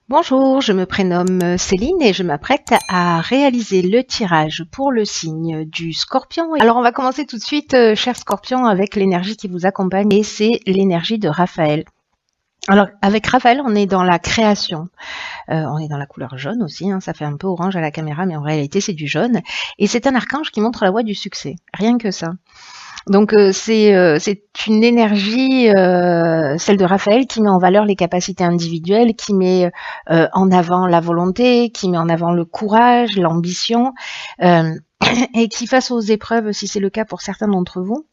Bonjour, je me prénomme Céline et je m'apprête à réaliser le tirage pour le signe du Scorpion. Alors on va commencer tout de suite, cher Scorpion, avec l'énergie qui vous accompagne et c'est l'énergie de Raphaël. Alors avec Raphaël, on est dans la création, on est dans la couleur jaune aussi, hein, ça fait un peu orange à la caméra, mais en réalité c'est du jaune. Et c'est un archange qui montre la voie du succès, rien que ça. Donc c'est une énergie, celle de Raphaël, qui met en valeur les capacités individuelles, qui met en avant la volonté, qui met en avant le courage, l'ambition, euh, et qui, face aux épreuves, si c'est le cas pour certains d'entre vous,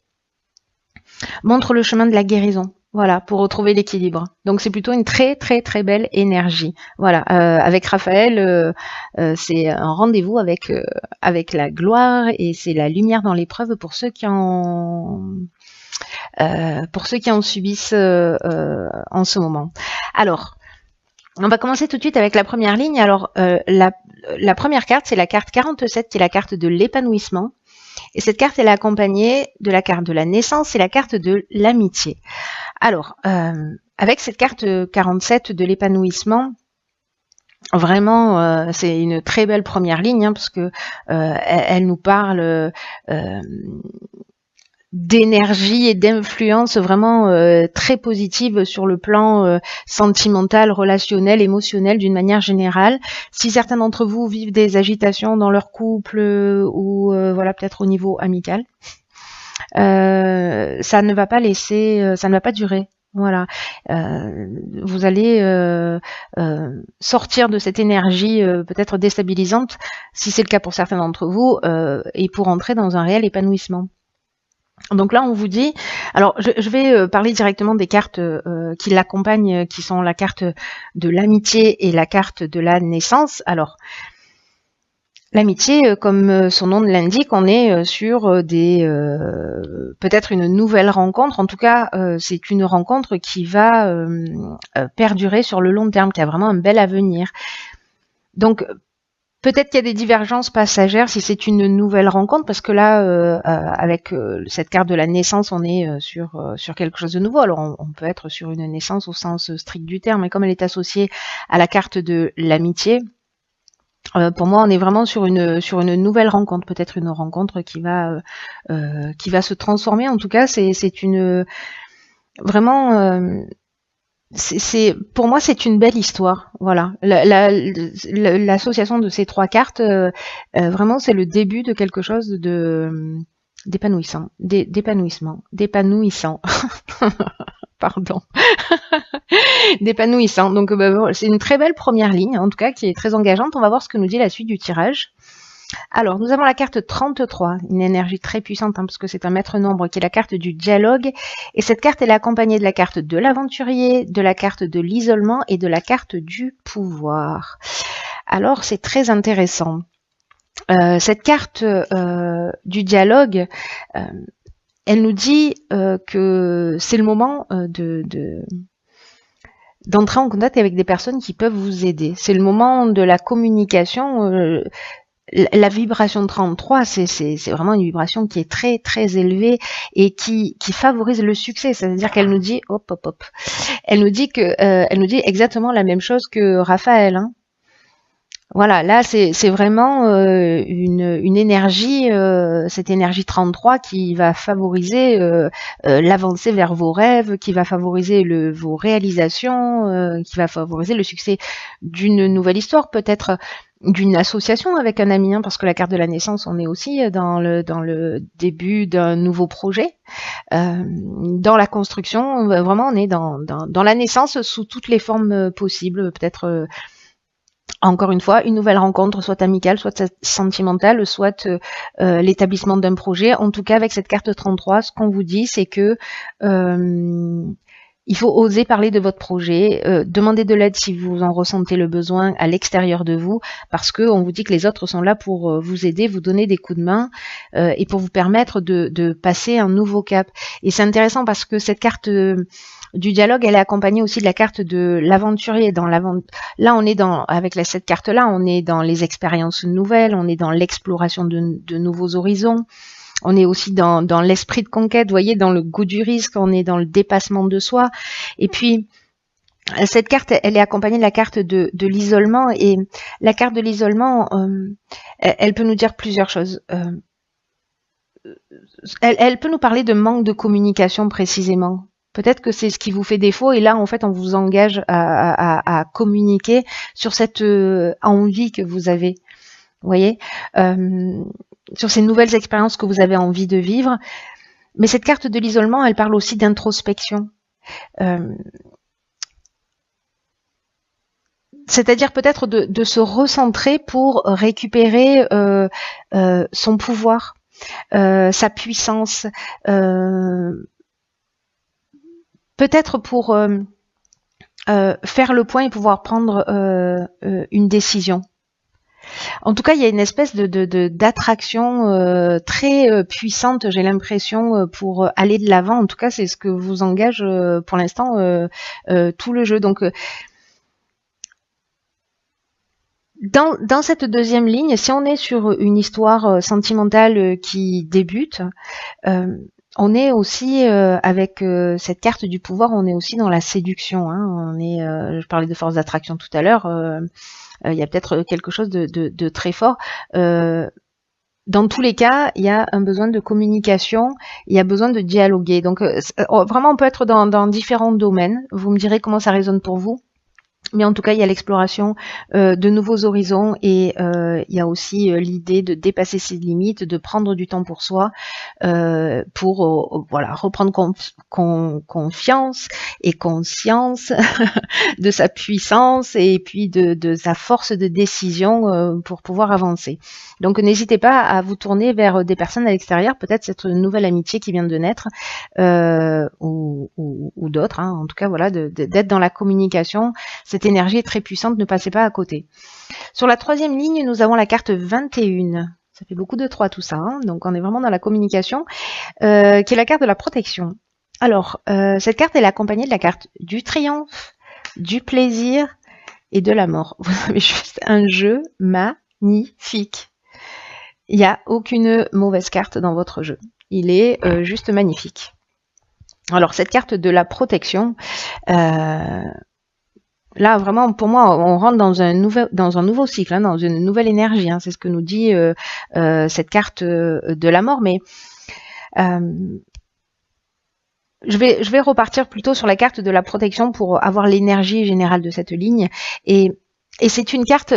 montre le chemin de la guérison. Voilà, pour retrouver l'équilibre. Donc c'est plutôt une très très très belle énergie. Voilà, avec Raphaël, c'est un rendez-vous avec la gloire et c'est la lumière dans l'épreuve pour ceux qui en subissent en ce moment. Alors, on va commencer tout de suite avec la première ligne. Alors, la première carte, c'est la carte 47, qui est la carte de l'épanouissement. Et cette carte, elle est accompagnée de la carte de la naissance et la carte de l'amitié. Alors, avec cette carte 47 de l'épanouissement, vraiment, c'est une très belle première ligne, hein, parce que elle nous parle d'énergie et d'influence vraiment très positive sur le plan sentimental, relationnel, émotionnel d'une manière générale. Si certains d'entre vous vivent des agitations dans leur couple ou voilà, peut-être au niveau amical, ça ne va pas ça ne va pas durer. Voilà, vous allez sortir de cette énergie peut-être déstabilisante, si c'est le cas pour certains d'entre vous, et pour entrer dans un réel épanouissement. Donc là, on vous dit, alors je vais parler directement des cartes qui l'accompagnent, qui sont la carte de l'amitié et la carte de la naissance. Alors, l'amitié, comme son nom l'indique, on est sur peut-être une nouvelle rencontre. En tout cas, c'est une rencontre qui va perdurer sur le long terme, qui a vraiment un bel avenir. Donc, peut-être qu'il y a des divergences passagères si c'est une nouvelle rencontre, parce que là, avec cette carte de la naissance, on est sur quelque chose de nouveau. Alors, on peut être sur une naissance au sens strict du terme, mais comme elle est associée à la carte de l'amitié, pour moi, on est vraiment sur une nouvelle rencontre, peut-être une rencontre qui va se transformer. En tout cas, c'est une vraiment. Pour moi, c'est une belle histoire. Voilà, l'association de ces trois cartes, vraiment, c'est le début de quelque chose d'épanouissant, d'épanouissant. Pardon, d'épanouissant. Donc, c'est une très belle première ligne, en tout cas, qui est très engageante. On va voir ce que nous dit la suite du tirage. Alors, nous avons la carte 33, une énergie très puissante, hein, parce que c'est un maître nombre, qui est la carte du dialogue. Et cette carte, elle est accompagnée de la carte de l'aventurier, de la carte de l'isolement et de la carte du pouvoir. Alors, c'est très intéressant. Cette carte du dialogue, elle nous dit que c'est le moment d'entrer en contact avec des personnes qui peuvent vous aider. C'est le moment de la communication. La vibration 33, c'est vraiment une vibration qui est très très élevée et qui favorise le succès. C'est-à-dire qu'elle nous dit hop hop hop. Elle nous dit exactement la même chose que Raphaël. Hein. Voilà, là c'est vraiment une énergie, cette énergie 33 qui va favoriser l'avancée vers vos rêves, qui va favoriser vos réalisations, qui va favoriser le succès d'une nouvelle histoire, peut-être d'une association avec un ami, hein, parce que la carte de la naissance, on est aussi dans le début d'un nouveau projet, dans la construction, vraiment on est dans la naissance sous toutes les formes possibles, peut-être encore une fois, une nouvelle rencontre, soit amicale, soit sentimentale, soit l'établissement d'un projet. En tout cas, avec cette carte 33, ce qu'on vous dit, c'est que il faut oser parler de votre projet, demander de l'aide si vous en ressentez le besoin à l'extérieur de vous, parce que on vous dit que les autres sont là pour vous aider, vous donner des coups de main et pour vous permettre de passer un nouveau cap. Et c'est intéressant parce que cette carte du dialogue, elle est accompagnée aussi de la carte de l'aventurier. Là, on est avec cette carte-là, on est dans les expériences nouvelles, on est dans l'exploration de nouveaux horizons. On est aussi dans l'esprit de conquête, vous voyez, dans le goût du risque, on est dans le dépassement de soi. Et puis, Cette carte, elle est accompagnée de la carte de l'isolement, et la carte de l'isolement, elle peut nous dire plusieurs choses. Elle peut nous parler de manque de communication précisément. Peut-être que c'est ce qui vous fait défaut, et là, en fait, on vous engage à communiquer sur cette envie que vous avez. Vous voyez, sur ces nouvelles expériences que vous avez envie de vivre. Mais cette carte de l'isolement, elle parle aussi d'introspection. C'est-à-dire peut-être de se recentrer pour récupérer son pouvoir, sa puissance, peut-être pour faire le point et pouvoir prendre une décision. En tout cas, il y a une espèce d'attraction très puissante, j'ai l'impression, pour aller de l'avant. En tout cas, c'est ce que vous engage pour l'instant tout le jeu. Donc, dans cette deuxième ligne, si on est sur une histoire sentimentale qui débute, on est aussi avec cette carte du pouvoir, on est aussi dans la séduction. Hein. Je parlais de force d'attraction tout à l'heure. Il y a peut-être quelque chose de très fort. Dans tous les cas, il y a un besoin de communication, il y a besoin de dialoguer. Donc vraiment, on peut être dans différents domaines. Vous me direz comment ça résonne pour vous. Mais en tout cas, il y a l'exploration de nouveaux horizons, et il y a aussi l'idée de dépasser ses limites, de prendre du temps pour soi, pour voilà, reprendre confiance et conscience de sa puissance, et puis de sa force de décision pour pouvoir avancer. Donc n'hésitez pas à vous tourner vers des personnes à l'extérieur, peut-être cette nouvelle amitié qui vient de naître, ou d'autres. Hein. En tout cas, voilà, d'être dans la communication. Cette énergie est très puissante, ne passez pas à côté. Sur la troisième ligne, nous avons la carte 21. Ça fait beaucoup de 3 tout ça, hein. Donc on est vraiment dans la communication, qui est la carte de la protection. Alors, cette carte, elle est accompagnée de la carte du triomphe, du plaisir et de la mort. Vous avez juste un jeu magnifique. Il n'y a aucune mauvaise carte dans votre jeu. Il est juste magnifique. Alors, cette carte de la protection, là, vraiment, pour moi, on rentre dans un nouveau cycle, hein, dans une nouvelle énergie. Hein, c'est ce que nous dit cette carte de la mort. Mais je vais repartir plutôt sur la carte de la protection pour avoir l'énergie générale de cette ligne. Et c'est une carte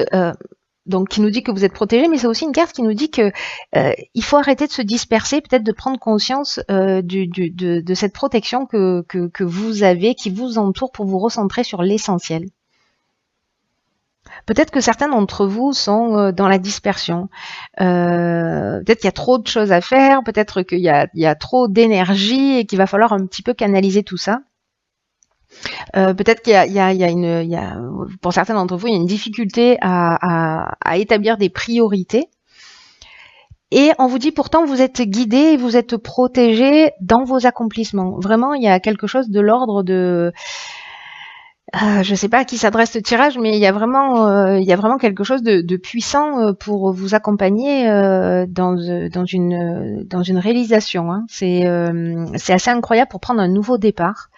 donc qui nous dit que vous êtes protégé, mais c'est aussi une carte qui nous dit que il faut arrêter de se disperser, peut-être de prendre conscience de cette protection que vous avez, qui vous entoure, pour vous recentrer sur l'essentiel. Peut-être que certains d'entre vous sont dans la dispersion. Peut-être qu'il y a trop de choses à faire, peut-être qu'il y a trop d'énergie et qu'il va falloir un petit peu canaliser tout ça. Peut-être qu'il y a pour certains d'entre vous, il y a une difficulté à établir des priorités. Et on vous dit pourtant, vous êtes guidé et vous êtes protégé dans vos accomplissements. Vraiment, il y a quelque chose de l'ordre de... je ne sais pas à qui s'adresse ce tirage, mais il y a vraiment quelque chose de puissant pour vous accompagner dans une réalisation. Hein. C'est assez incroyable pour prendre un nouveau départ.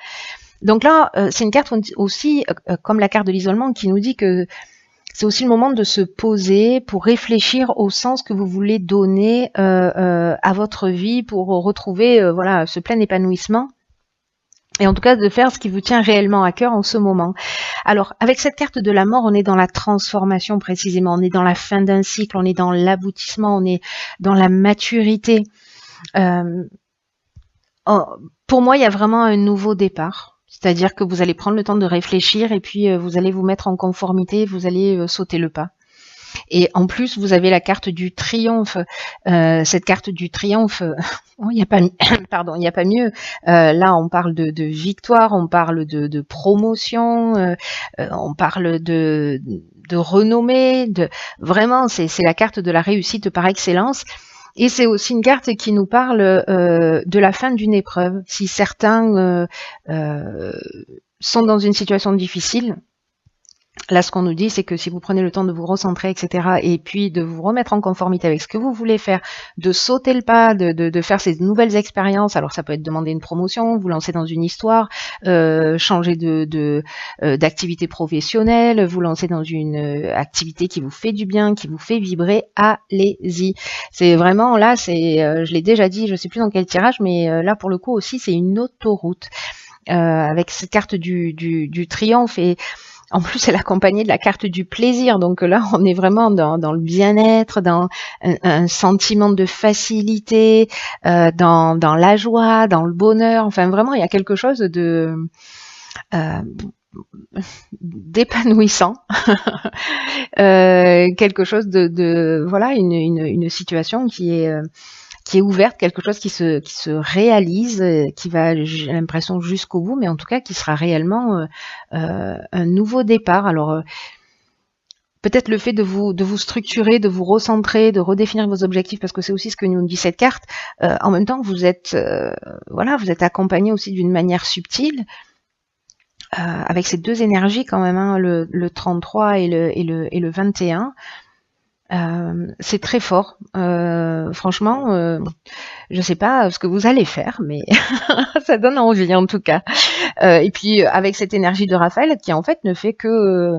Donc là, c'est une carte aussi, comme la carte de l'isolement, qui nous dit que c'est aussi le moment de se poser pour réfléchir au sens que vous voulez donner à votre vie, pour retrouver voilà, ce plein épanouissement. Et en tout cas, de faire ce qui vous tient réellement à cœur en ce moment. Alors, avec cette carte de la mort, on est dans la transformation précisément. On est dans la fin d'un cycle, on est dans l'aboutissement, on est dans la maturité. Pour moi, il y a vraiment un nouveau départ. C'est-à-dire que vous allez prendre le temps de réfléchir, et puis vous allez vous mettre en conformité, vous allez sauter le pas. Et en plus, vous avez la carte du triomphe. Cette carte du triomphe, il n'y a pas, pardon, il n'y a pas mieux. Là, on parle de victoire, on parle de promotion, on parle de renommée. Vraiment, c'est la carte de la réussite par excellence. Et c'est aussi une carte qui nous parle de la fin d'une épreuve. Si certains sont dans une situation difficile, Là, ce qu'on nous dit, c'est que si vous prenez le temps de vous recentrer, etc., et puis de vous remettre en conformité avec ce que vous voulez faire, de sauter le pas, de faire ces nouvelles expériences, alors ça peut être demander une promotion, vous lancer dans une histoire, changer d'activité professionnelle, vous lancer dans une activité qui vous fait du bien, qui vous fait vibrer, allez-y. C'est vraiment, là, je l'ai déjà dit, je sais plus dans quel tirage, mais là, pour le coup aussi, c'est une autoroute. Avec cette carte du triomphe, et en plus, elle est accompagnée de la carte du plaisir. Donc là, on est vraiment dans le bien-être, dans un sentiment de facilité, dans la joie, dans le bonheur. Enfin, vraiment, il y a quelque chose d'épanouissant, quelque chose voilà, une situation qui est ouverte, quelque chose qui se réalise, qui va, j'ai l'impression, jusqu'au bout, mais en tout cas qui sera réellement un nouveau départ. Alors peut-être le fait de vous structurer, de vous recentrer, de redéfinir vos objectifs, parce que c'est aussi ce que nous dit cette carte. En même temps, vous êtes voilà, vous êtes accompagné aussi d'une manière subtile. Avec ces deux énergies quand même, hein, le 33 et le 21. C'est très fort. Franchement, je sais pas ce que vous allez faire, mais ça donne envie en tout cas. Et puis avec cette énergie de Raphaël qui en fait ne fait que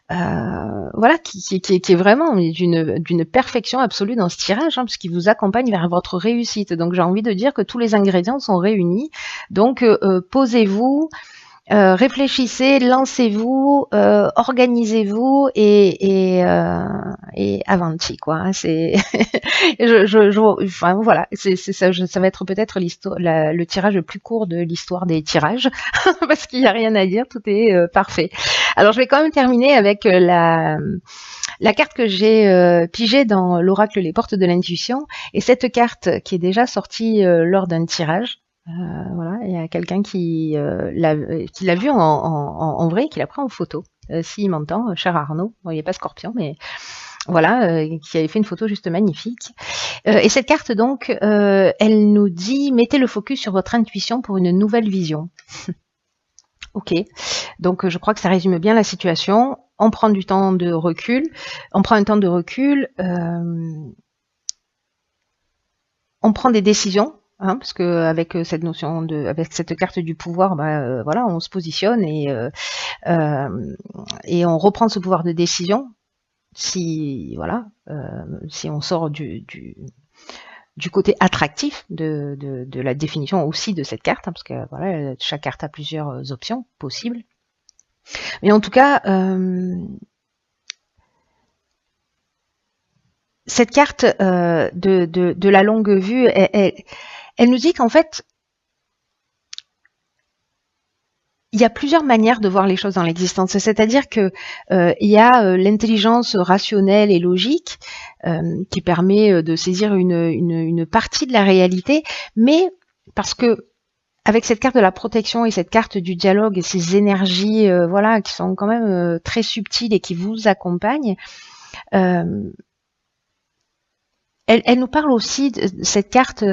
voilà, qui est vraiment d'une perfection absolue dans ce tirage, hein, parce qu'il vous accompagne vers votre réussite. Donc j'ai envie de dire que tous les ingrédients sont réunis. Donc posez-vous. Réfléchissez, lancez-vous, organisez-vous et avanti quoi. Hein, c'est, enfin voilà, c'est ça. Ça va être peut-être le tirage le plus court de l'histoire des tirages parce qu'il n'y a rien à dire, tout est parfait. Alors je vais quand même terminer avec la carte que j'ai pigée dans l'oracle Les Portes de l'Intuition, et cette carte qui est déjà sortie lors d'un tirage. Voilà, il y a quelqu'un qui l'a vu en vrai, qui l'a pris en photo. S'il m'entend, cher Arnaud, bon, il n'est pas Scorpion, mais voilà, qui avait fait une photo juste magnifique. Et cette carte, donc, elle nous dit « Mettez le focus sur votre intuition pour une nouvelle vision ». Ok, donc je crois que ça résume bien la situation. On prend du temps de recul, on prend un temps de recul, on prend des décisions. Hein, parce que avec cette notion avec cette carte du pouvoir, voilà, on se positionne et on reprend ce pouvoir de décision. Si voilà, si on sort du côté attractif de la définition aussi de cette carte, hein, parce que voilà, chaque carte a plusieurs options possibles. Mais en tout cas, cette carte de la longue vue, elle nous dit qu'en fait, il y a plusieurs manières de voir les choses dans l'existence. C'est-à-dire que il y a l'intelligence rationnelle et logique qui permet de saisir une partie de la réalité, mais parce que avec cette carte de la protection et cette carte du dialogue et ces énergies voilà, qui sont quand même très subtiles et qui vous accompagnent, elle nous parle aussi de cette carte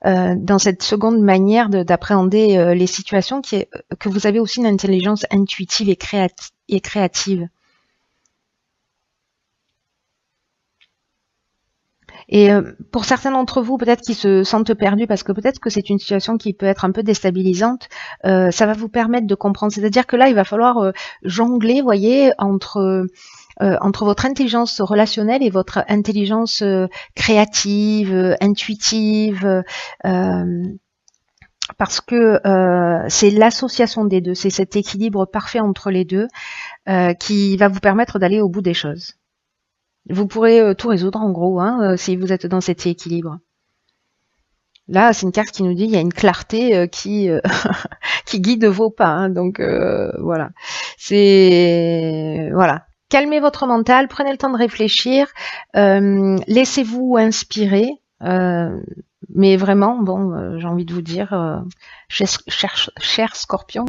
dans cette seconde manière d'appréhender les situations, que vous avez aussi une intelligence intuitive et créative. Et pour certains d'entre vous, peut-être qui se sentent perdus, parce que peut-être que c'est une situation qui peut être un peu déstabilisante, ça va vous permettre de comprendre. C'est-à-dire que là, il va falloir jongler, voyez, entre votre intelligence relationnelle et votre intelligence créative, intuitive, parce que c'est l'association des deux, c'est cet équilibre parfait entre les deux qui va vous permettre d'aller au bout des choses. Vous pourrez tout résoudre en gros, hein, si vous êtes dans cet équilibre. Là, c'est une carte qui nous dit qu'il y a une clarté qui guide vos pas, hein, donc voilà. C'est voilà. Calmez votre mental, prenez le temps de réfléchir, laissez-vous inspirer, mais vraiment, bon, j'ai envie de vous dire, cher Scorpion,